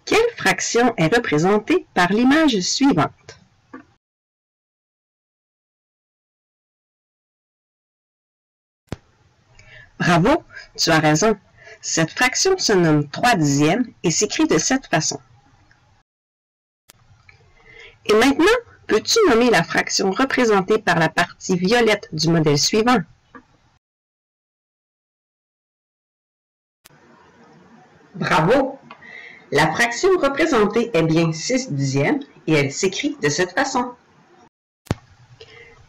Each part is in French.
Quelle fraction est représentée par l'image suivante? Bravo, tu as raison. Cette fraction se nomme 3 dixièmes et s'écrit de cette façon. Et maintenant, peux-tu nommer la fraction représentée par la partie violette du modèle suivant? Bravo! La fraction représentée est bien 6 dixièmes et elle s'écrit de cette façon.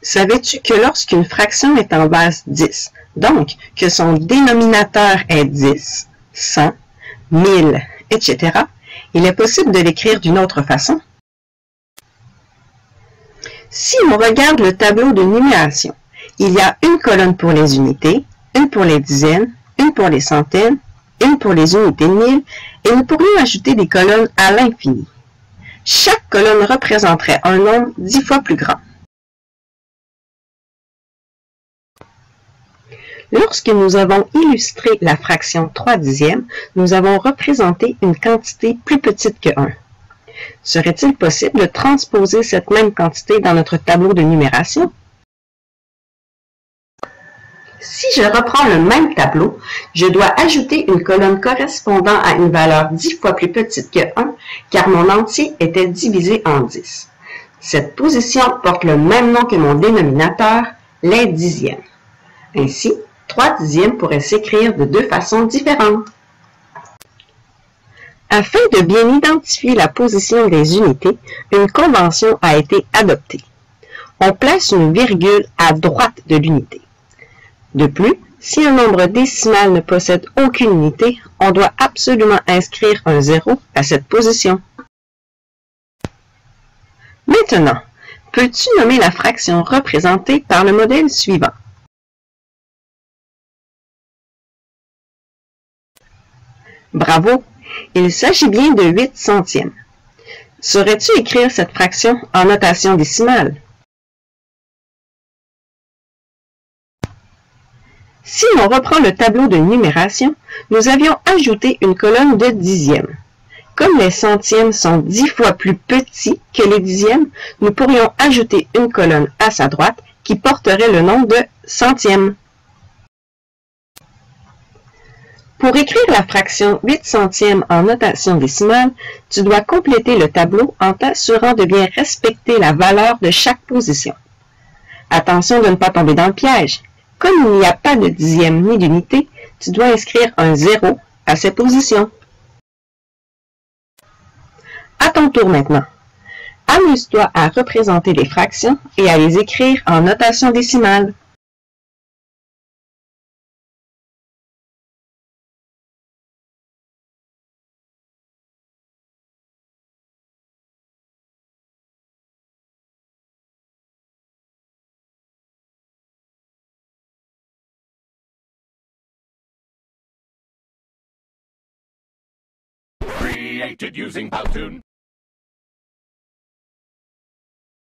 Savais-tu que lorsqu'une fraction est en base 10, donc que son dénominateur est 10, 100, 1000, etc., il est possible de l'écrire d'une autre façon? Si on regarde le tableau de numération, il y a une colonne pour les unités, une pour les dizaines, une pour les centaines, une pour les unités de mille, et nous pourrions ajouter des colonnes à l'infini. Chaque colonne représenterait un nombre 10 fois plus grand. Lorsque nous avons illustré la fraction 3 dixièmes, nous avons représenté une quantité plus petite que 1. Serait-il possible de transposer cette même quantité dans notre tableau de numération? Si je reprends le même tableau, je dois ajouter une colonne correspondant à une valeur 10 fois plus petite que 1, car mon entier était divisé en 10. Cette position porte le même nom que mon dénominateur, les dixièmes. Ainsi, 3 dixièmes pourraient s'écrire de deux façons différentes. Afin de bien identifier la position des unités, une convention a été adoptée. On place une virgule à droite de l'unité. De plus, si un nombre décimal ne possède aucune unité, on doit absolument inscrire un 0 à cette position. Maintenant, peux-tu nommer la fraction représentée par le modèle suivant? Bravo! Il s'agit bien de 8 centièmes. Saurais-tu écrire cette fraction en notation décimale? Si l'on reprend le tableau de numération, nous avions ajouté une colonne de dixièmes. Comme les centièmes sont 10 fois plus petits que les dixièmes, nous pourrions ajouter une colonne à sa droite qui porterait le nom de centièmes. Pour écrire la fraction 8 centièmes en notation décimale, tu dois compléter le tableau en t'assurant de bien respecter la valeur de chaque position. Attention de ne pas tomber dans le piège. Comme il n'y a pas de dixième ni d'unité, tu dois inscrire un 0 à ces positions. À ton tour maintenant. Amuse-toi à représenter les fractions et à les écrire en notation décimale. Created using Powtoon.